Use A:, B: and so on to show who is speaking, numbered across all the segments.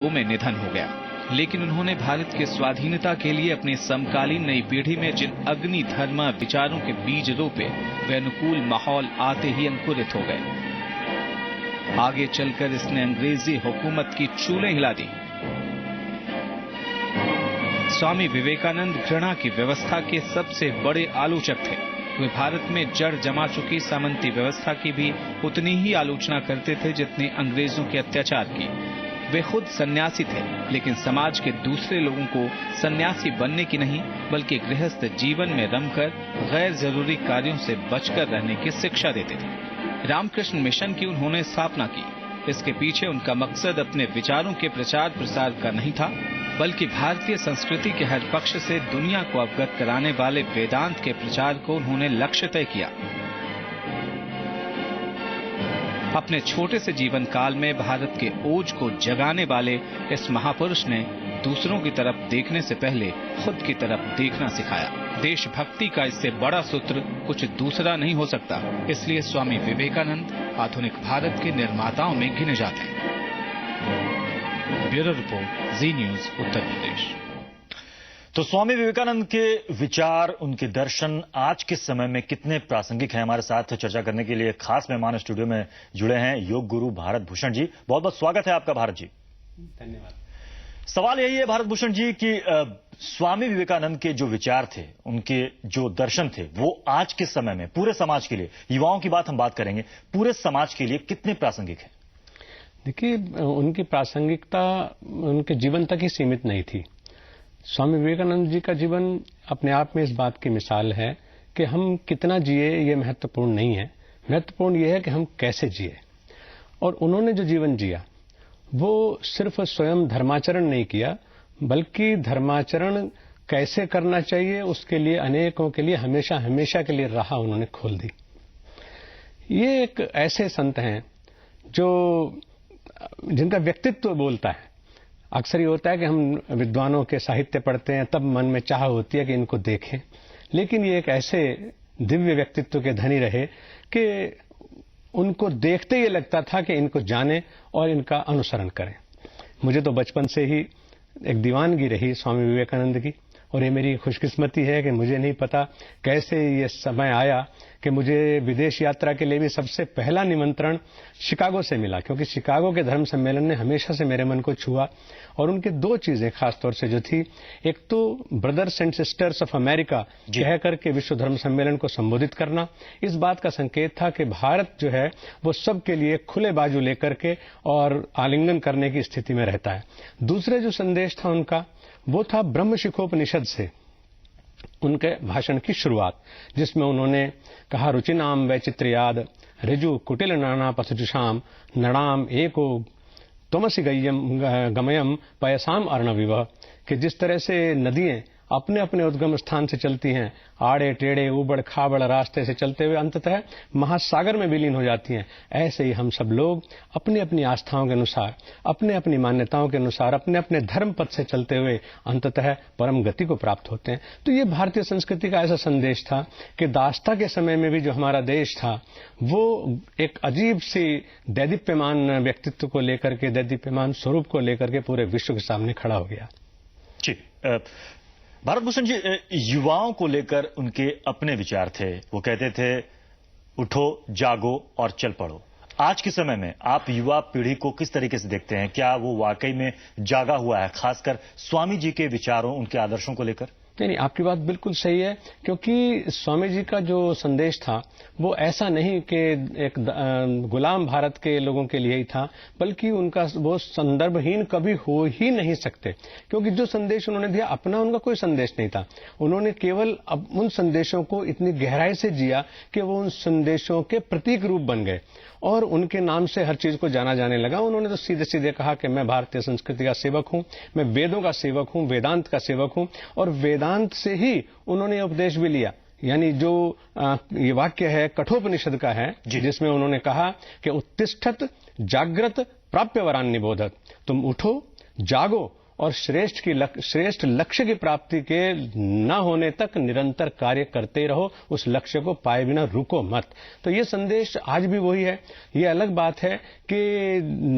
A: में निधन हो गया, लेकिन उन्होंने भारत के स्वाधीनता के लिए अपनी समकालीन नई पीढ़ी में जिन अग्नि धर्म विचारों के बीज रोपे वे अनुकूल माहौल आते ही अंकुरित हो गए। आगे चलकर इसने अंग्रेजी हुकूमत की चूलें हिला दी। स्वामी विवेकानंद घृणा की व्यवस्था के सबसे बड़े आलोचक थे। वे भारत में जड़ जमा चुकी सामंती व्यवस्था की भी उतनी ही आलोचना करते थे जितनी अंग्रेजों के अत्याचार की। वे खुद सन्यासी थे, लेकिन समाज के दूसरे लोगों को सन्यासी बनने की नहीं बल्कि गृहस्थ जीवन में रमकर गैर जरूरी कार्यों से बचकर रहने की शिक्षा देते थे। रामकृष्ण मिशन की उन्होंने स्थापना की। इसके पीछे उनका मकसद अपने विचारों के प्रचार प्रसार का नहीं था, बल्कि भारतीय संस्कृति के हर पक्ष से दुनिया को अवगत कराने वाले वेदांत के प्रचार को उन्होंने लक्ष्य तय किया। अपने छोटे से जीवन काल में भारत के ओज को जगाने वाले इस महापुरुष ने दूसरों की तरफ देखने से पहले खुद की तरफ देखना सिखाया। देशभक्ति का इससे बड़ा सूत्र कुछ दूसरा नहीं हो सकता। इसलिए स्वामी विवेकानंद आधुनिक भारत के निर्माताओं में गिने जाते हैं। ब्यूरो रिपोर्ट, जी न्यूज, उत्तर प्रदेश।
B: तो स्वामी विवेकानंद के विचार, उनके दर्शन आज के समय में कितने प्रासंगिक हैं, हमारे साथ चर्चा करने के लिए खास मेहमान स्टूडियो में जुड़े हैं योग गुरु भारत भूषण जी। बहुत बहुत स्वागत है आपका भारत जी।
C: धन्यवाद।
B: सवाल यही है भारत भूषण जी कि स्वामी विवेकानंद के जो विचार थे, उनके जो दर्शन थे, वो आज के समय में पूरे समाज के लिए, युवाओं की बात हम बात करेंगे, पूरे समाज के लिए कितने प्रासंगिक हैं?
C: देखिए, उनकी प्रासंगिकता उनके जीवन तक ही सीमित नहीं थी। स्वामी विवेकानंद जी का जीवन अपने आप में इस बात की मिसाल है कि हम कितना जिए ये महत्वपूर्ण नहीं है, महत्वपूर्ण ये है कि हम कैसे जिए। और उन्होंने जो जीवन जिया वो सिर्फ स्वयं धर्माचरण नहीं किया, बल्कि धर्माचरण कैसे करना चाहिए उसके लिए अनेकों के लिए हमेशा हमेशा के लिए राह उन्होंने खोल दी। ये एक ऐसे संत हैं जिनका व्यक्तित्व बोलता है। अक्सर ये होता है कि हम विद्वानों के साहित्य पढ़ते हैं, तब मन में चाह होती है कि इनको देखें, लेकिन ये एक ऐसे दिव्य व्यक्तित्व के धनी रहे कि उनको देखते ही लगता था कि इनको जाने और इनका अनुसरण करें। मुझे तो बचपन से ही एक दीवानगी रही स्वामी विवेकानंद की, और ये मेरी खुशकिस्मती है कि मुझे नहीं पता कैसे ये समय आया कि मुझे विदेश यात्रा के लिए भी सबसे पहला निमंत्रण शिकागो से मिला, क्योंकि शिकागो के धर्म सम्मेलन ने हमेशा से मेरे मन को छुआ। और उनकी दो चीजें खास तौर से जो थी, एक तो brothers and sisters of America कह करके विश्व धर्म सम्मेलन को संबोधित करना, इस बात का संकेत था कि भारत जो है वो सबके लिए खुले बाजू लेकर के और आलिंगन करने की स्थिति में रहता है। दूसरे जो संदेश था उनका, वो था ब्रह्मशिखोपनिषद से उनके भाषण की शुरुआत, जिसमें उन्होंने कहा, रुचिनाम वैचित्र्याद ऋजु कुटिल नाना पथजुषाम नणाम एको तमसी गमयम पयसाम अर्णविव, कि जिस तरह से नदियां अपने अपने उद्गम स्थान से चलती हैं, आड़े टेढ़े उबड़ खाबड़ रास्ते से चलते हुए अंततः महासागर में विलीन हो जाती हैं, ऐसे ही हम सब लोग अपनी अपनी आस्थाओं के अनुसार, अपने अपनी मान्यताओं के अनुसार, अपने अपने धर्म पथ से चलते हुए अंततः परम गति को प्राप्त होते हैं। तो ये भारतीय संस्कृति का ऐसा संदेश था कि दास्ता के समय में भी जो हमारा देश था वो एक अजीब सी दैदीप्यमान व्यक्तित्व को लेकर के, दैदीप्यमान स्वरूप को लेकर के पूरे विश्व के सामने खड़ा हो गया।
B: जी, भारत भूषण जी, युवाओं को लेकर उनके अपने विचार थे। वो कहते थे, उठो, जागो और चल पड़ो। आज के समय में आप युवा पीढ़ी को किस तरीके से देखते हैं? क्या वो वाकई में जागा हुआ है, खासकर स्वामी जी के विचारों, उनके आदर्शों को लेकर?
C: नहीं, आपकी बात बिल्कुल सही है, क्योंकि स्वामी जी का जो संदेश था वो ऐसा नहीं कि एक गुलाम भारत के लोगों के लिए ही था, बल्कि उनका वो संदर्भहीन कभी हो ही नहीं सकते, क्योंकि जो संदेश उन्होंने दिया अपना उनका कोई संदेश नहीं था। उन्होंने केवल अब उन संदेशों को इतनी गहराई से जिया कि वो उन संदेशों के प्रतीक रूप बन गए और उनके नाम से हर चीज को जाना जाने लगा। उन्होंने तो सीधे सीधे कहा कि मैं भारतीय संस्कृति का सेवक हूं, मैं वेदों का सेवक हूं, वेदांत का सेवक हूं, और वेदांत से ही उन्होंने उपदेश भी लिया। यानी जो ये वाक्य है कठोपनिषद का है, जिसमें उन्होंने कहा कि उत्तिष्ठत जागृत प्राप्य वरान निबोधत, तुम उठो, जागो और श्रेष्ठ लक्ष्य की प्राप्ति के न होने तक निरंतर कार्य करते ही रहो, उस लक्ष्य को पाए बिना रुको मत। तो ये संदेश आज भी वही है। ये अलग बात है कि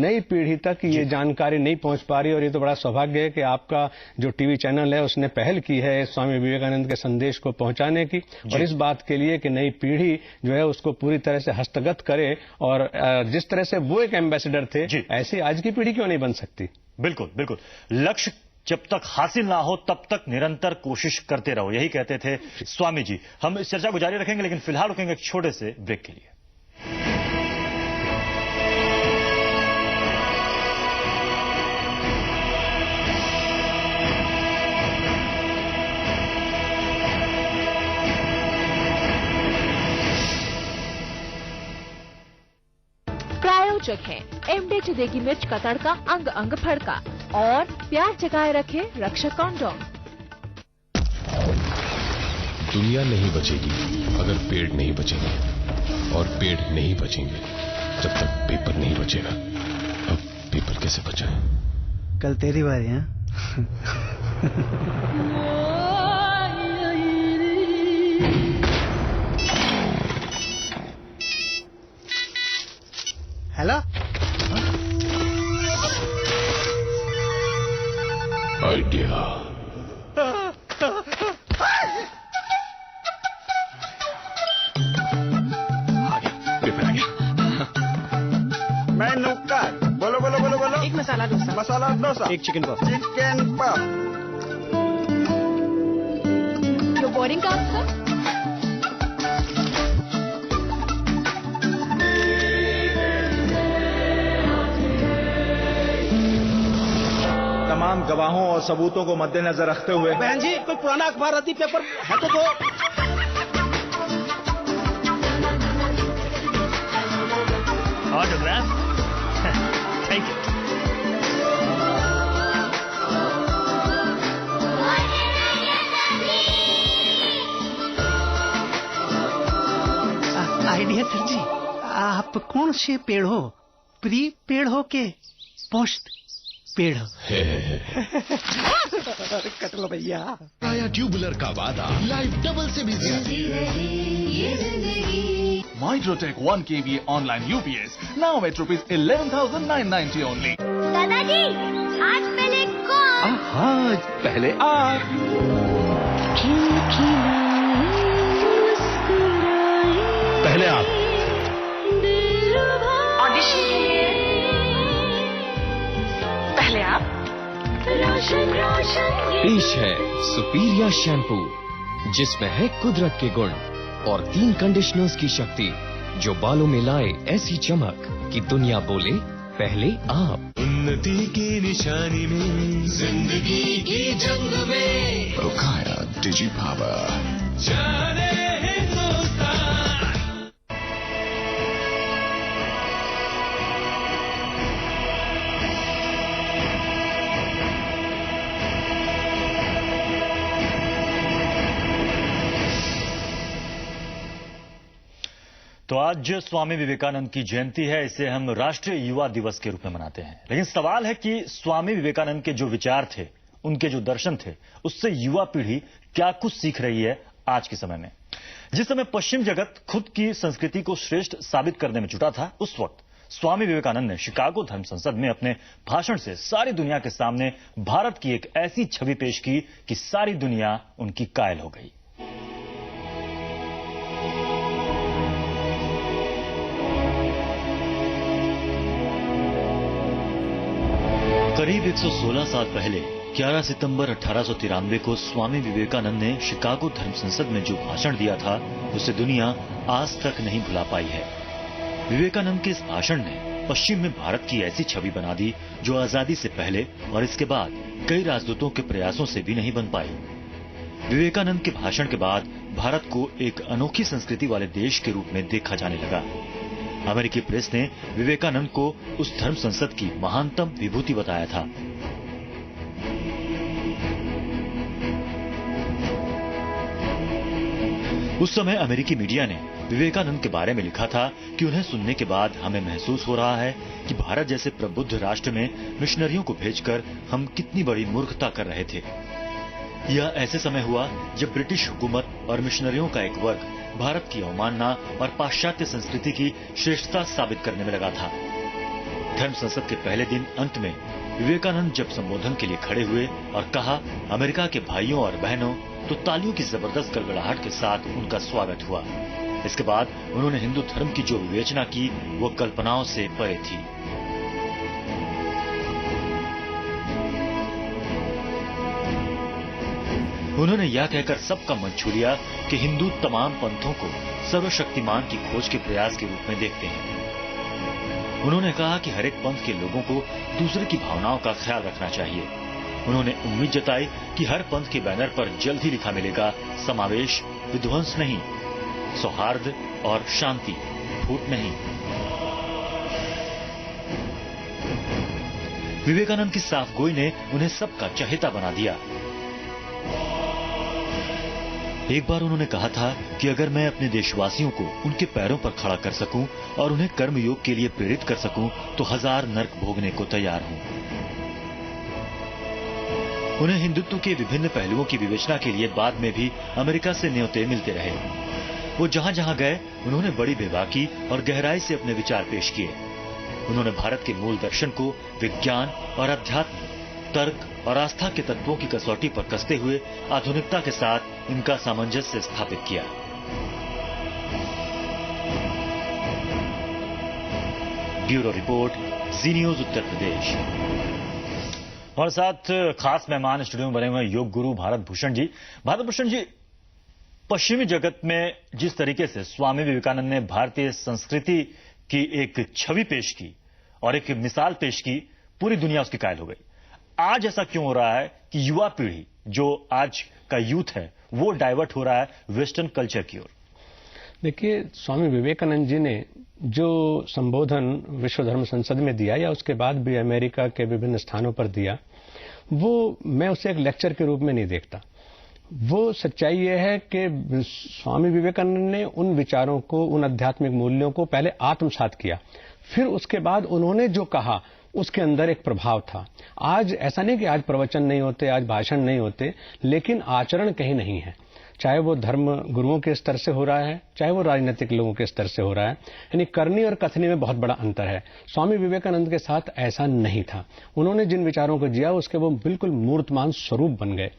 C: नई पीढ़ी तक ये जानकारी नहीं पहुंच पा रही, और ये तो बड़ा सौभाग्य है कि आपका जो टीवी चैनल है उसने पहल की है स्वामी विवेकानंद के संदेश को पहुंचाने की, और इस बात के लिए कि नई पीढ़ी जो है उसको पूरी तरह से हस्तगत करे, और जिस तरह से वो एक एम्बेसडर थे ऐसी आज की पीढ़ी क्यों नहीं बन सकती।
B: बिल्कुल बिल्कुल। लक्ष्य जब तक हासिल ना हो तब तक निरंतर कोशिश करते रहो, यही कहते थे स्वामी जी। हम इस चर्चा को जारी रखेंगे, लेकिन फिलहाल रुकेंगे एक छोटे से ब्रेक के लिए।
D: प्रायोजक है एमडी देगी मिर्च का तड़का, अंग अंग फड़का, और प्यार जगाए रखे रक्षक कॉन्डोम।
E: दुनिया नहीं बचेगी अगर पेड़ नहीं बचेंगे, और पेड़ नहीं बचेंगे जब तक पेपर नहीं बचेगा। अब पेपर कैसे बचाएं?
F: कल तेरी बारी है। Hello,
E: idea.
G: मैं नुक्कर। बोलो बोलो बोलो बोलो।
F: एक मसाला डोसा।
G: मसाला डोसा।
F: एक चिकन पफ।
G: Chicken puff.
D: यो बोरिंग काम सर।
G: तमाम गवाहों और सबूतों को मद्देनजर रखते हुए
F: बहन जी, कोई पुराना अखबार रद्दी पेपर है तो दो।
B: Autograph. Thank you.
F: Idea sir ji, आप कौन से पेड़ हो? प्री पेड़ हो के पोस्ट पेड़ हो? कट लो भैया।
E: आया ट्यूबुलर का वादा लाइफ डबल से भी ज्यादा।
H: Mydrotech 1 kVA online UPS now at ₹11,990 only.
I: दादाजी, आज पहले कौन?
H: आज पहले आप।
E: पहले आप।
I: ऑडिशन के लिए पहले आप। रोशन रोशन
J: पेश है सुपीरियर शैम्पू, जिसमें है कुदरत के गुण और 3 कंडीशनर्स की शक्ति, जो बालों में लाए ऐसी चमक कि दुनिया बोले पहले आप।
E: उन्नति की निशानी में, जिंदगी की जंग में, रोकाया डिजी पावर। जाने हिंदुस्तान।
B: तो आज स्वामी विवेकानंद की जयंती है, इसे हम राष्ट्रीय युवा दिवस के रूप में मनाते हैं। लेकिन सवाल है कि स्वामी विवेकानंद के जो विचार थे, उनके जो दर्शन थे, उससे युवा पीढ़ी क्या कुछ सीख रही है आज के समय में। जिस समय पश्चिम जगत खुद की संस्कृति को श्रेष्ठ साबित करने में जुटा था, उस वक्त स्वामी विवेकानंद ने शिकागो धर्म संसद में अपने भाषण से सारी दुनिया के सामने भारत की एक ऐसी छवि पेश की कि सारी दुनिया उनकी कायल हो गई। करीब 116 साल पहले 11 सितंबर 1893 को स्वामी विवेकानंद ने शिकागो धर्म संसद में जो भाषण दिया था, उसे दुनिया आज तक नहीं भुला पाई है। विवेकानंद के इस भाषण ने पश्चिम में भारत की ऐसी छवि बना दी जो आजादी से पहले और इसके बाद कई राजदूतों के प्रयासों से भी नहीं बन पाई। विवेकानंद के भाषण के बाद भारत को एक अनोखी संस्कृति वाले देश के रूप में देखा जाने लगा। अमेरिकी प्रेस ने विवेकानंद को उस धर्म संसद की महानतम विभूति बताया था। उस समय अमेरिकी मीडिया ने विवेकानंद के बारे में लिखा था कि उन्हें सुनने के बाद हमें महसूस हो रहा है कि भारत जैसे प्रबुद्ध राष्ट्र में मिशनरियों को भेजकर हम कितनी बड़ी मूर्खता कर रहे थे। यह ऐसे समय हुआ जब ब्रिटिश हुकूमत और मिशनरियों का एक वर्ग भारत की अवमानना और पाश्चात्य संस्कृति की श्रेष्ठता साबित करने में लगा था। धर्म संसद के पहले दिन अंत में विवेकानंद जब संबोधन के लिए खड़े हुए और कहा, अमेरिका के भाइयों और बहनों, तो तालियों की जबरदस्त गड़गड़ाहट के साथ उनका स्वागत हुआ। इसके बाद उन्होंने हिंदू धर्म की जो विवेचना की वो कल्पनाओं से परे थी। उन्होंने यह कहकर सबका मन छू लिया कि हिंदू तमाम पंथों को सर्वशक्तिमान की खोज के प्रयास के रूप में देखते हैं। उन्होंने कहा कि हर एक पंथ के लोगों को दूसरे की भावनाओं का ख्याल रखना चाहिए। उन्होंने उम्मीद जताई कि हर पंथ के बैनर पर जल्द ही लिखा मिलेगा, समावेश, विध्वंस नहीं, सौहार्द और शांति, फूट नहीं। विवेकानंद की साफगोई ने उन्हें सबका चहेता बना दिया। एक बार उन्होंने कहा था कि अगर मैं अपने देशवासियों को उनके पैरों पर खड़ा कर सकूं और उन्हें कर्मयोग के लिए प्रेरित कर सकूं तो 1000 नर्क भोगने को तैयार हूं। उन्हें हिंदुत्व के विभिन्न पहलुओं की विवेचना के लिए बाद में भी अमेरिका से न्योते मिलते रहे। वो जहां जहां गए उन्होंने बड़ी बेबाकी और गहराई से अपने विचार पेश किए। उन्होंने भारत के मूल दर्शन को विज्ञान और अध्यात्म, तर्क और आस्था के तत्वों की कसौटी पर कसते हुए आधुनिकता के साथ इनका सामंजस्य स्थापित किया। ब्यूरो रिपोर्ट, जी न्यूज उत्तर प्रदेश। और साथ खास मेहमान स्टूडियो में बने हुए योग गुरु भारत भूषण जी। भारत भूषण जी, पश्चिमी जगत में जिस तरीके से स्वामी विवेकानंद ने भारतीय संस्कृति की एक छवि पेश की और एक मिसाल पेश की, पूरी दुनिया उसकी कायल हो गई। आज ऐसा क्यों हो रहा है कि युवा पीढ़ी, जो आज का यूथ है, वो डाइवर्ट हो रहा है वेस्टर्न कल्चर की ओर?
C: देखिए, स्वामी विवेकानंद जी ने जो संबोधन विश्व धर्म संसद में दिया या उसके बाद भी अमेरिका के विभिन्न स्थानों पर दिया, वो मैं उसे एक लेक्चर के रूप में नहीं देखता। वो सच्चाई ये है कि स्वामी विवेकानंद ने उन विचारों को, उन आध्यात्मिक मूल्यों को पहले आत्मसात किया, फिर उसके बाद उन्होंने जो कहा उसके अंदर एक प्रभाव था। आज ऐसा नहीं कि आज प्रवचन नहीं होते, आज भाषण नहीं होते, लेकिन आचरण कहीं नहीं है। चाहे वो धर्म गुरुओं के स्तर से हो रहा है, चाहे वो राजनीतिक लोगों के स्तर से हो रहा है, यानी करनी और कथनी में बहुत बड़ा अंतर है। स्वामी विवेकानंद के साथ ऐसा नहीं था। उन्होंने जिन विचारों को जिया उसके वो बिल्कुल मूर्तमान स्वरूप बन गए।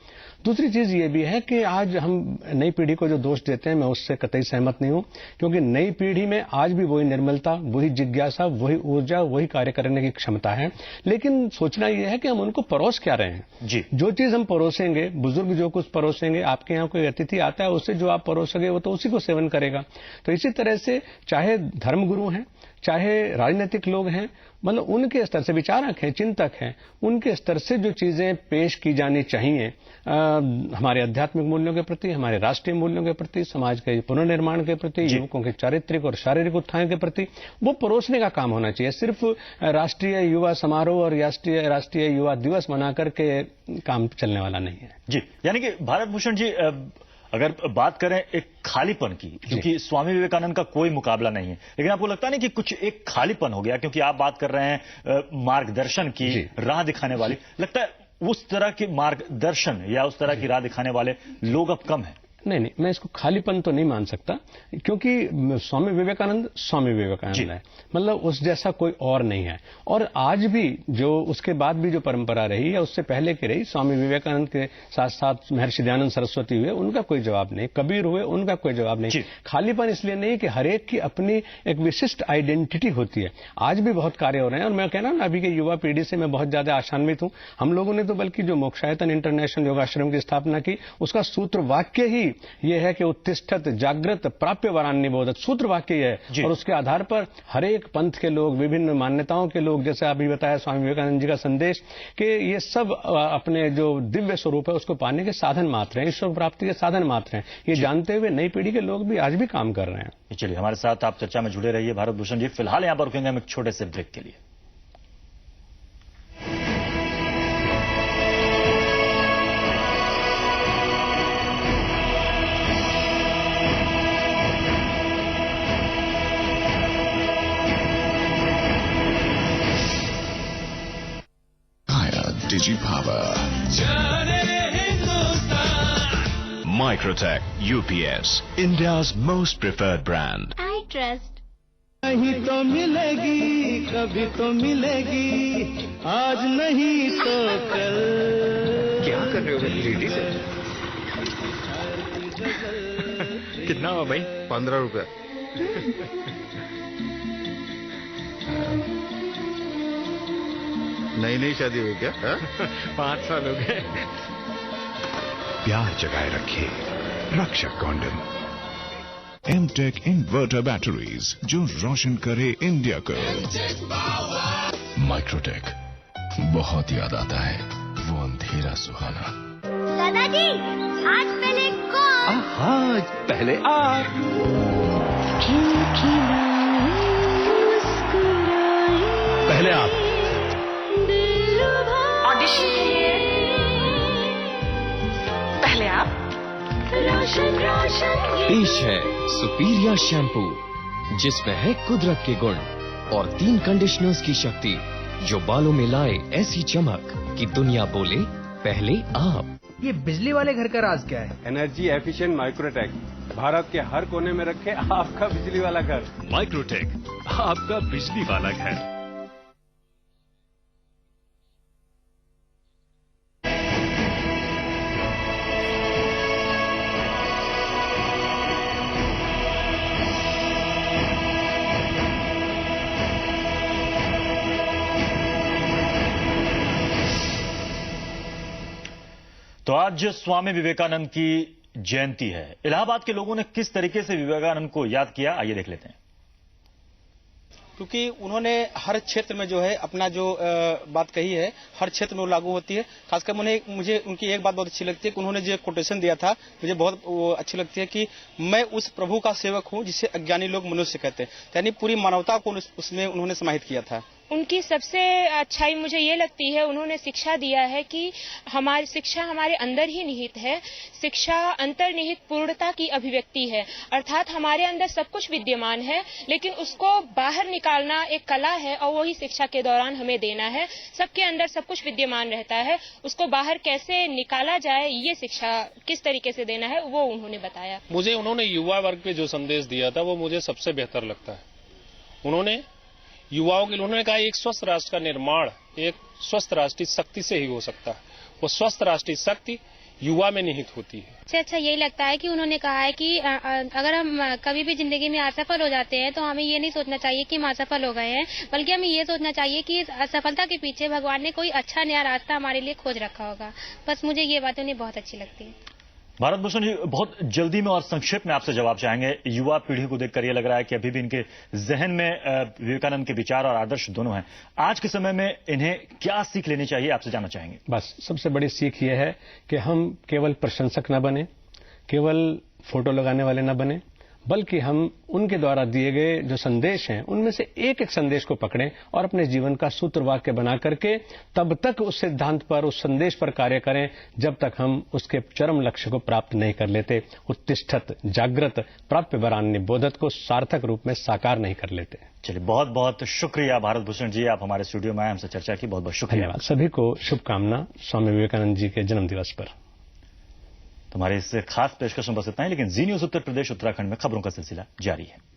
C: दूसरी चीज ये भी है कि आज हम नई पीढ़ी को जो दोष देते हैं, मैं उससे कतई सहमत नहीं हूं, क्योंकि नई पीढ़ी में आज भी वही निर्मलता, वही जिज्ञासा, वही ऊर्जा, वही कार्य करने की क्षमता है। लेकिन सोचना यह है कि हम उनको परोस क्या रहे हैं।
B: जी, जो
C: चीज हम परोसेंगे, बुजुर्ग जो कुछ परोसेंगे, आपके यहाँ कोई अतिथि आता है उससे जो आप परोसोगे वो तो उसी को सेवन करेगा। तो इसी तरह से चाहे धर्मगुरु हैं, चाहे राजनीतिक लोग हैं, मतलब उनके स्तर से विचारक हैं, चिंतक हैं, उनके स्तर से जो चीजें पेश की जानी चाहिए हमारे आध्यात्मिक मूल्यों के प्रति, हमारे राष्ट्रीय मूल्यों के प्रति, समाज के पुनर्निर्माण के प्रति, युवकों के चारित्रिक और शारीरिक उत्थान के प्रति, वो परोसने का काम होना चाहिए। सिर्फ राष्ट्रीय युवा समारोह और राष्ट्रीय युवा दिवस मना करके काम चलने वाला नहीं है।
B: जी, यानी कि भारत भूषण जी, अगर बात करें एक खालीपन की, क्योंकि स्वामी विवेकानंद का कोई मुकाबला नहीं है, लेकिन आपको लगता नहीं कि कुछ एक खालीपन हो गया? क्योंकि आप बात कर रहे हैं मार्गदर्शन की, राह दिखाने वाली, लगता है उस तरह के मार्गदर्शन या उस तरह की राह दिखाने वाले लोग अब कम हैं।
C: नहीं, मैं इसको खालीपन तो नहीं मान सकता, क्योंकि स्वामी विवेकानंद है, मतलब उस जैसा कोई और नहीं है। और आज भी जो उसके बाद भी जो परंपरा रही या उससे पहले की रही, स्वामी विवेकानंद के साथ साथ महर्षि दयानंद सरस्वती हुए, उनका कोई जवाब नहीं, कबीर हुए, उनका कोई जवाब नहीं। खालीपन इसलिए नहीं कि हर एक की अपनी एक विशिष्ट आइडेंटिटी होती है। आज भी बहुत कार्य हो रहे हैं और मैं कह रहा हूं ना, अभी के युवा पीढ़ी से मैं बहुत ज्यादा आशान्वित हूं। हम लोगों ने तो बल्कि जो मोक्षायतन इंटरनेशनल योगाश्रम की स्थापना की, उसका सूत्र वाक्य ही ये है कि उत्तिष्ठत जागृत प्राप्य वरान्य बोधत, सूत्र वाक्य है। और उसके आधार पर हर एक पंथ के लोग, विभिन्न मान्यताओं के लोग, जैसे अभी बताया स्वामी विवेकानंद जी का संदेश कि ये सब अपने जो दिव्य स्वरूप है उसको पाने के साधन मात्र हैं, ईश्वर प्राप्ति के साधन मात्र हैं। ये जानते हुए नई पीढ़ी के लोग भी आज भी काम कर रहे हैं।
B: चलिए, हमारे साथ आप चर्चा में जुड़े रहिए भारत भूषण जी। फिलहाल यहां पर रुकेंगे हम एक छोटे से ब्रेक के लिए।
E: energy power. Microtech UPS, India's most preferred brand.
I: I trust.
F: नहीं तो मिलेगी, कभी तो मिलेगी, आज नहीं तो कल।
J: क्या कर रहे हो लेडी से? कितना हुआ भाई?
K: 15 रुपए। नई नई शादी हुई क्या?
J: 5 साल हो गए।
E: प्यार जगाए रखे रक्षक कॉन्डम। एमटेक इन्वर्टर बैटरीज जो रोशन करे इंडिया को। माइक्रोटेक, बहुत याद आता है वो अंधेरा सुहाना।
I: दादाजी, आज पहले कौन?
J: हाँ, पहले आप।
C: पहले आप।
I: ऑडिशन के लिए पहले आप। रोशन रोशन
J: पेश है सुपीरिया शैम्पू, जिसमें है कुदरत के गुण और 3 कंडीशनर्स की शक्ति जो बालों में लाए ऐसी चमक कि दुनिया बोले पहले आप।
F: ये बिजली वाले घर का राज क्या है?
C: एनर्जी एफिशिएंट माइक्रोटेक, भारत के हर कोने में रखे आपका बिजली वाला घर।
E: माइक्रोटेक, आपका बिजली वाला घर।
B: तो आज स्वामी विवेकानंद की जयंती है। इलाहाबाद के लोगों ने किस तरीके से विवेकानंद को याद किया, आइए देख लेते हैं।
L: क्योंकि उन्होंने हर क्षेत्र में जो है अपना जो बात कही है, हर क्षेत्र में वो लागू होती है। खासकर मुझे उनकी एक बात बहुत अच्छी लगती है कि उन्होंने जो कोटेशन दिया था, मुझे बहुत अच्छी लगती है कि मैं उस प्रभु का सेवक हूं जिसे अज्ञानी लोग मनुष्य कहते हैं। यानी पूरी मानवता को उसमें उन्होंने समाहित किया था।
M: उनकी सबसे अच्छाई मुझे ये लगती है, उन्होंने शिक्षा दिया है कि हमारी शिक्षा हमारे अंदर ही निहित है। शिक्षा अंतर्निहित पूर्णता की अभिव्यक्ति है, अर्थात हमारे अंदर सब कुछ विद्यमान है, लेकिन उसको बाहर निकालना एक कला है और वही शिक्षा के दौरान हमें देना है। सबके अंदर सब कुछ विद्यमान रहता है, उसको बाहर कैसे निकाला जाए, ये शिक्षा किस तरीके से देना है वो उन्होंने बताया।
N: मुझे उन्होंने युवा वर्ग पे जो संदेश दिया था वो मुझे सबसे बेहतर लगता है। उन्होंने युवाओं के लिए उन्होंने कहा एक स्वस्थ राष्ट्र का निर्माण एक स्वस्थ राष्ट्रीय शक्ति से ही हो सकता है। वो स्वस्थ राष्ट्रीय शक्ति युवा में निहित होती है।
M: सबसे अच्छा यही लगता है कि उन्होंने कहा है कि अगर हम कभी भी जिंदगी में असफल हो जाते हैं तो हमें ये नहीं सोचना चाहिए कि हम असफल हो गए हैं, बल्कि हमें ये सोचना चाहिए कि असफलता के पीछे भगवान ने कोई अच्छा नया रास्ता हमारे लिए खोज रखा होगा। बस मुझे ये बातें उन्हें बहुत अच्छी लगती है।
B: भारत भूषण जी, बहुत जल्दी में और संक्षेप में आपसे जवाब चाहेंगे। युवा पीढ़ी को देखकर यह लग रहा है कि अभी भी इनके जहन में विवेकानंद के विचार और आदर्श दोनों हैं। आज के समय में इन्हें क्या सीख लेनी चाहिए, आपसे जानना चाहेंगे।
C: बस सबसे बड़ी सीख यह है कि हम केवल प्रशंसक न बने, केवल फोटो लगाने वाले न बने, बल्कि हम उनके द्वारा दिए गए जो संदेश हैं उनमें से एक एक संदेश को पकड़ें और अपने जीवन का सूत्र वाक्य बना करके तब तक उस सिद्धांत पर, उस संदेश पर कार्य करें जब तक हम उसके चरम लक्ष्य को प्राप्त नहीं कर लेते। उत्तिष्ठत जागृत प्राप्य वरान्य बोधत को सार्थक रूप में साकार नहीं कर लेते।
B: चलिए, बहुत बहुत शुक्रिया भारत भूषण जी, आप हमारे स्टूडियो में आए, हमसे चर्चा की, बहुत बहुत शुक्रिया।
C: सभी को शुभकामना स्वामी विवेकानंद जी के जन्म दिवस पर।
B: तुम्हारे इस खास पेशकश में बस इतना ही, लेकिन जी न्यूज उत्तर प्रदेश उत्तराखंड में खबरों का सिलसिला जारी है।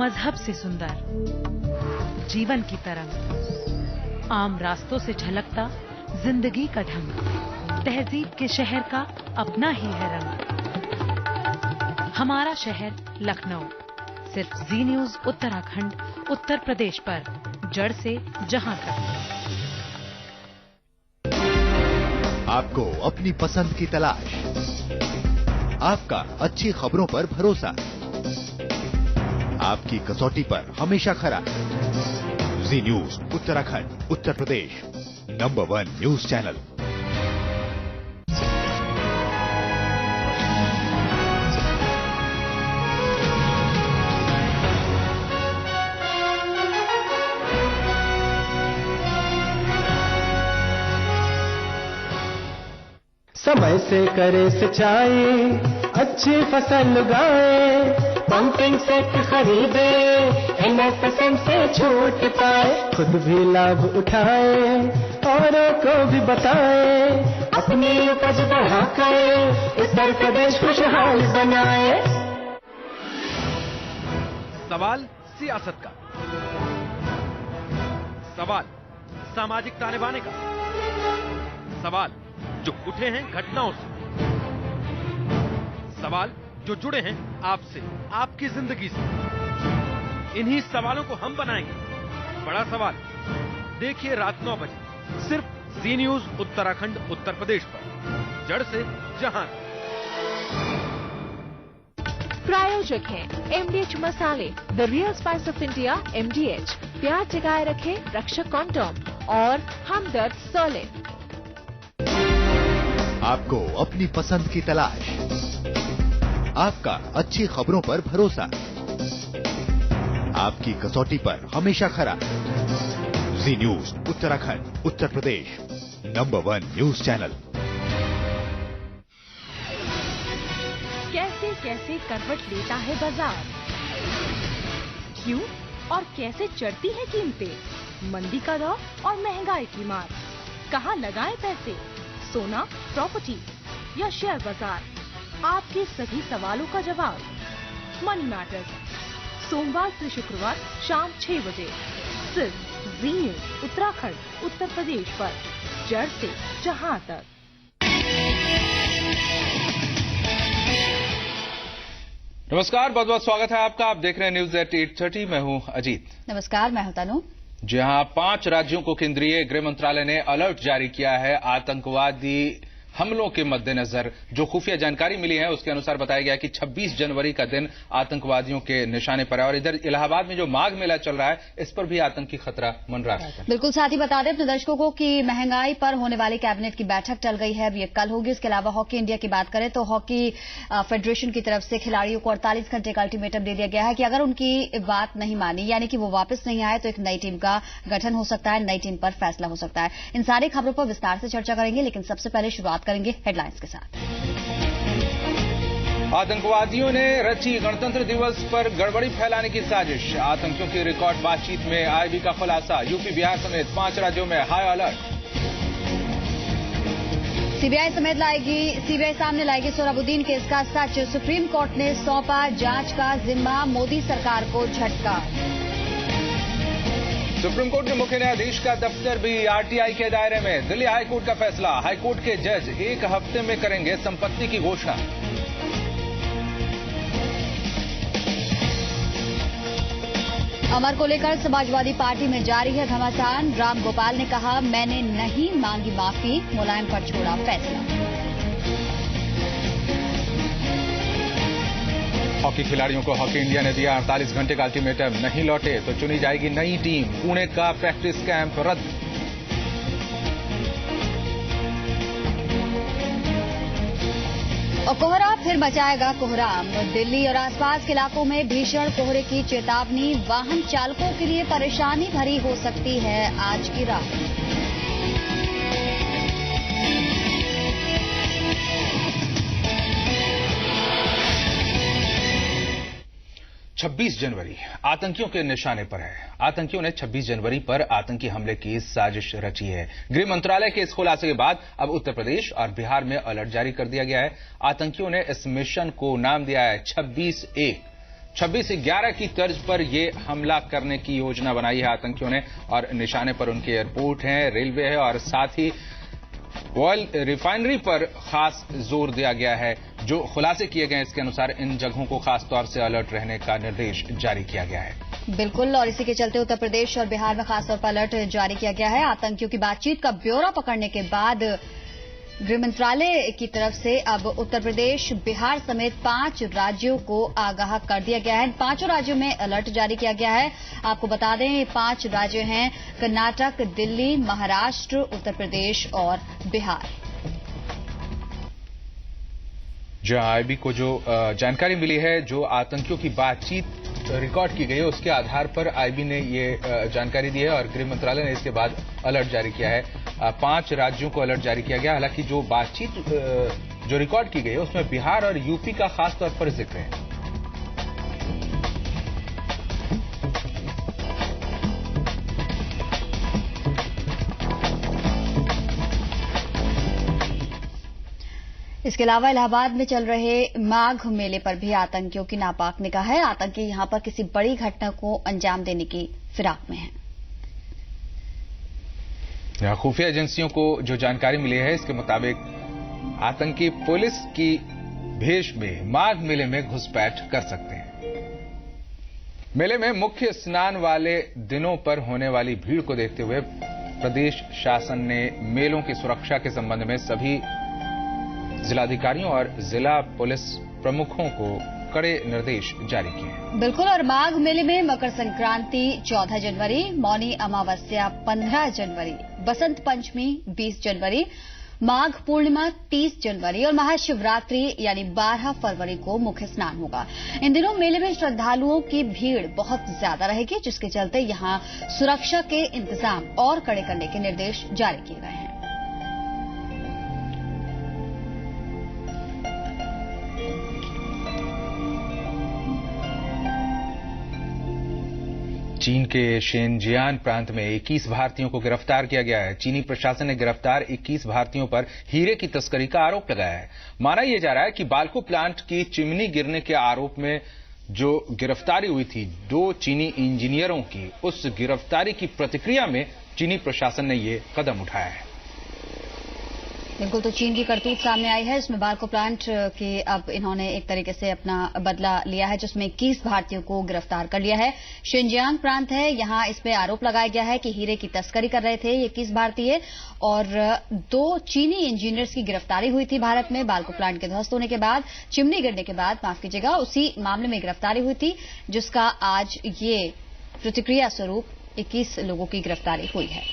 K: मजहब से सुंदर, जीवन की तरंग, आम रास्तों से झलकता जिंदगी का ढंग, तहजीब के शहर का अपना ही है रंग। हमारा शहर लखनऊ सिर्फ जी न्यूज उत्तराखंड उत्तर प्रदेश पर, जड़ से जहां तक।
O: आपको अपनी पसंद की तलाश, आपका अच्छी खबरों पर भरोसा, आपकी कसौटी पर हमेशा खरा। जी news Uttarakhand Uttar Pradesh, number 1 news channel.
P: समय से करे सिंचाई, अच्छी फसल उगाए, पंपिंग सेट खरीदे, NSSM से छूट पाए, खुद भी लाभ उठाए, औरों को भी बताए, अपनी उपज बढ़ाकर उत्तर प्रदेश खुशहाल बनाए।
Q: सवाल सियासत का, सवाल सामाजिक ताने बाने का, सवाल जो उठे हैं घटनाओं से, सवाल जो जुड़े हैं आपसे, आपकी जिंदगी से। इन्हीं सवालों को हम बनाएंगे बड़ा सवाल। देखिए रात 9 बजे सिर्फ जी न्यूज उत्तराखंड उत्तर प्रदेश पर, जड़ से जहां तक।
D: प्रायोजक हैं MDH मसाले, the real spice of India MDH, प्यार जगाए रखे रक्षक कॉन्डोम और हमदर्द सॉलिड।
O: आपको अपनी पसंद की तलाश, आपका अच्छी खबरों पर भरोसा, आपकी कसौटी पर हमेशा खरा। जी news Uttarakhand Uttar Pradesh, number 1 news channel.
K: कैसे कैसे करवट लेता है बाजार, क्यों और कैसे चढ़ती है कीमतें, मंदी का दौर और महंगाई की मार, कहां लगाएं पैसे, सोना, प्रॉपर्टी या शेयर बाजार। आपके सभी सवालों का जवाब मनी मैटर्स, सोमवार से शुक्रवार शाम 6 बजे सिर्फ जी न्यूज उत्तराखंड उत्तर प्रदेश पर, जड़ से जहां तक।
A: नमस्कार, बहुत बहुत स्वागत है आपका। आप देख रहे हैं न्यूज एट 8:30। मैं हूं अजीत।
R: नमस्कार, मैं हूं तनु।
A: जहां 5 राज्यों को केंद्रीय गृह मंत्रालय ने अलर्ट जारी किया है। आतंकवादी हमलों के मद्देनजर जो खुफिया जानकारी मिली है उसके अनुसार बताया गया कि 26 जनवरी का दिन आतंकवादियों के निशाने पर है। और इधर इलाहाबाद में जो माघ मेला चल रहा है, इस पर भी आतंकी खतरा मंडरा रहा है।
R: बिल्कुल, साथ ही बता दें अपने दर्शकों को कि महंगाई पर होने वाली कैबिनेट की बैठक टल गई है, अब ये कल होगी। इसके अलावा हॉकी इंडिया की बात करें तो हॉकी फेडरेशन की तरफ से खिलाड़ियों को 48 घंटे का अल्टीमेटम दे दिया गया है कि अगर उनकी बात नहीं मानी, यानी कि वो वापस नहीं आए, तो एक नई टीम का गठन हो सकता है, नई टीम पर फैसला हो सकता है। इन सारी खबरों पर विस्तार से चर्चा करेंगे, लेकिन सबसे पहले शुरुआत करेंगे हेडलाइंस के साथ।
A: आतंकवादियों ने रची गणतंत्र दिवस पर गड़बड़ी फैलाने की साजिश। आतंकियों की रिकॉर्ड बातचीत में आईबी का खुलासा। यूपी, बिहार समेत 5 राज्यों में हाई अलर्ट।
R: सीबीआई सामने लाएगी सोहराबुद्दीन केस का सच। सुप्रीम कोर्ट ने सौंपा जांच का जिम्मा, मोदी सरकार को झटका।
A: सुप्रीम कोर्ट के मुख्य न्यायाधीश का दफ्तर भी आरटीआई के दायरे में। दिल्ली हाईकोर्ट का फैसला, हाईकोर्ट के जज 1 हफ्ते में करेंगे संपत्ति की घोषणा।
R: अमर को लेकर समाजवादी पार्टी में जारी है घमासान। राम गोपाल ने कहा, मैंने नहीं मांगी माफी, मुलायम पर छोड़ा फैसला।
A: हॉकी खिलाड़ियों को हॉकी इंडिया ने दिया 48 घंटे का अल्टीमेटम, नहीं लौटे तो चुनी जाएगी नई टीम। पुणे का प्रैक्टिस कैंप रद्द।
R: और कोहरा फिर मचाएगा कोहराम। दिल्ली और आसपास के इलाकों में भीषण कोहरे की चेतावनी। वाहन चालकों के लिए परेशानी भरी हो सकती है आज की रात।
A: 26 जनवरी आतंकियों के निशाने पर है। आतंकियों ने 26 जनवरी पर आतंकी हमले की साजिश रची है। गृह मंत्रालय के इस खुलासे के बाद अब उत्तर प्रदेश और बिहार में अलर्ट जारी कर दिया गया है। आतंकियों ने इस मिशन को नाम दिया है 26/1।
S: 26/11 की तर्ज पर ये हमला करने की योजना बनाई है आतंकियों ने और निशाने पर उनके एयरपोर्ट हैं, रेलवे है और साथ ही ऑयल रिफाइनरी पर खास जोर दिया गया है। जो खुलासे किए गए इसके अनुसार इन जगहों को खास तौर से अलर्ट रहने का निर्देश जारी किया गया है।
R: बिल्कुल, और इसी के चलते उत्तर प्रदेश और बिहार में खासतौर पर अलर्ट जारी किया गया है। आतंकियों की बातचीत का ब्यौरा पकड़ने के बाद गृह मंत्रालय की तरफ से अब उत्तर प्रदेश, बिहार समेत 5 राज्यों को आगाह कर दिया गया है। इन 5 राज्यों में अलर्ट जारी किया गया है। आपको बता दें, ये 5 राज्य हैं कर्नाटक, दिल्ली, महाराष्ट्र, उत्तर प्रदेश और बिहार।
S: जहां आईबी को जो जानकारी मिली है, जो आतंकियों की बातचीत रिकॉर्ड की गई है, उसके आधार पर आईबी ने ये जानकारी दी है और गृह मंत्रालय ने इसके बाद अलर्ट जारी किया है। 5 राज्यों को अलर्ट जारी किया गया। हालांकि जो बातचीत जो रिकॉर्ड की गई है उसमें बिहार और यूपी का खास तौर पर जिक्र है।
R: इसके अलावा इलाहाबाद में चल रहे माघ मेले पर भी आतंकियों की नापाक निगाह है। आतंकी यहां पर किसी बड़ी घटना को अंजाम देने की फिराक में हैं।
S: खुफिया एजेंसियों को जो जानकारी मिली है, इसके मुताबिक आतंकी पुलिस की भेष में माघ मेले में घुसपैठ कर सकते हैं। मेले में मुख्य स्नान वाले दिनों पर होने वाली भीड़ को देखते हुए प्रदेश शासन ने मेलों की सुरक्षा के संबंध में सभी जिलाधिकारियों और जिला पुलिस प्रमुखों को कड़े निर्देश जारी किए हैं।
R: बिल्कुल, और माघ मेले में मकर संक्रांति 14 जनवरी, मौनी अमावस्या 15 जनवरी, बसंत पंचमी 20 जनवरी, माघ पूर्णिमा 30 जनवरी और महाशिवरात्रि यानी 12 फरवरी को मुख्य स्नान होगा। इन दिनों मेले में श्रद्धालुओं की भीड़ बहुत ज्यादा रहेगी, जिसके चलते यहां सुरक्षा के इंतजाम और कड़े करने के निर्देश जारी किए गए हैं।
S: चीन के शेनजियान प्रांत में 21 भारतीयों को गिरफ्तार किया गया है। चीनी प्रशासन ने गिरफ्तार 21 भारतीयों पर हीरे की तस्करी का आरोप लगाया है। माना यह जा रहा है कि बाल्को प्लांट की चिमनी गिरने के आरोप में जो गिरफ्तारी हुई थी 2 चीनी इंजीनियरों की, उस गिरफ्तारी की प्रतिक्रिया में चीनी प्रशासन ने ये कदम उठाया है।
R: बिल्कुल, तो चीन की करतूत सामने आई है। इसमें बाल्को प्लांट के अब इन्होंने एक तरीके से अपना बदला लिया है, जिसमें 21 भारतीयों को गिरफ्तार कर लिया है। शिनजियांग प्रांत है, यहां इस पे आरोप लगाया गया है कि हीरे की तस्करी कर रहे थे ये 21 भारतीय, और 2 चीनी इंजीनियर्स की गिरफ्तारी हुई थी भारत में बाल्को प्लांट के ध्वस्त होने के बाद, चिमनी गिरने के बाद, माफ कीजिएगा, उसी मामले में गिरफ्तारी हुई थी, जिसका आज ये प्रतिक्रिया स्वरूप 21 लोगों की गिरफ्तारी हुई है।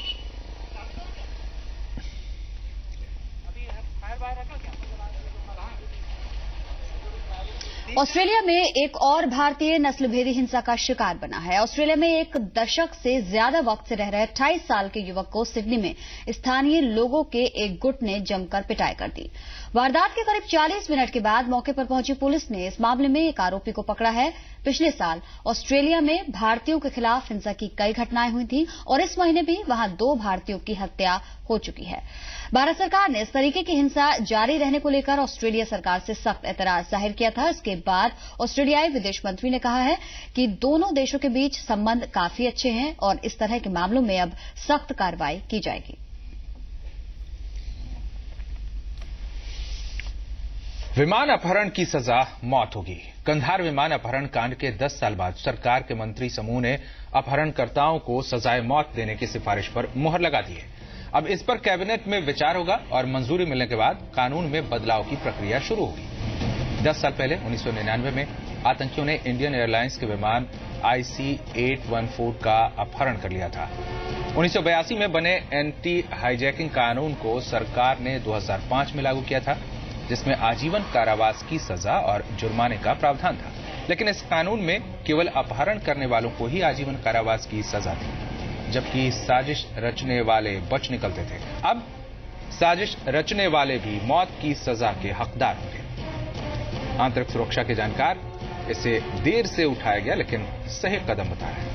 R: ऑस्ट्रेलिया में एक और भारतीय नस्लभेदी हिंसा का शिकार बना है। ऑस्ट्रेलिया में 1 दशक से ज्यादा वक्त से रह रहे 28 साल के युवक को सिडनी में स्थानीय लोगों के एक गुट ने जमकर पिटाई कर दी। वारदात के करीब 40 मिनट के बाद मौके पर पहुंची पुलिस ने इस मामले में एक आरोपी को पकड़ा है। पिछले साल ऑस्ट्रेलिया में भारतीयों के खिलाफ हिंसा की कई घटनाएं हुई थी और इस महीने भी वहां 2 भारतीयों की हत्या हो चुकी है। भारत सरकार ने इस तरीके की हिंसा जारी रहने को लेकर ऑस्ट्रेलिया सरकार से सख्त एतराज जाहिर किया था। इसके बाद ऑस्ट्रेलियाई विदेश मंत्री ने कहा है कि दोनों देशों के बीच संबंध काफी अच्छे हैं और इस तरह के मामलों में अब सख्त कार्रवाई की जाएगी।
S: विमान अपहरण की सजा मौत होगी। कंधार विमान अपहरण कांड के 10 साल बाद सरकार के मंत्री समूह ने अपहरणकर्ताओं को सजाए मौत देने की सिफारिश पर मुहर लगा दी है। अब इस पर कैबिनेट में विचार होगा और मंजूरी मिलने के बाद कानून में बदलाव की प्रक्रिया शुरू होगी। 10 साल पहले 1999 में आतंकियों ने इंडियन एयरलाइंस के विमान IC-814 का अपहरण कर लिया था। 1982 में बने एंटी हाईजैकिंग कानून को सरकार ने 2005 में लागू किया था, जिसमें आजीवन कारावास की सजा और जुर्माने का प्रावधान था। लेकिन इस कानून में केवल अपहरण करने वालों को ही आजीवन कारावास की सजा थी, जबकि साजिश रचने वाले बच निकलते थे। अब साजिश रचने वाले भी मौत की सजा के हकदार होंगे। आंतरिक सुरक्षा के जानकार इसे देर से उठाया गया लेकिन सही कदम बता रहे हैं।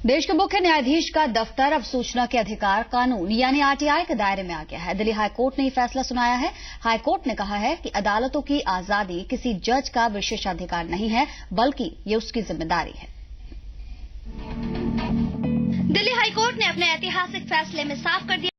R: देश के मुख्य न्यायाधीश का दफ्तर अब सूचना के अधिकार कानून यानी आरटीआई के दायरे में आ गया है। दिल्ली हाईकोर्ट ने ये फैसला सुनाया है। हाईकोर्ट ने कहा है कि अदालतों की आजादी किसी जज का विशेषाधिकार नहीं है, बल्कि ये उसकी जिम्मेदारी है।
I: दिल्ली हाईकोर्ट ने अपने ऐतिहासिक फैसले में साफ कर दिया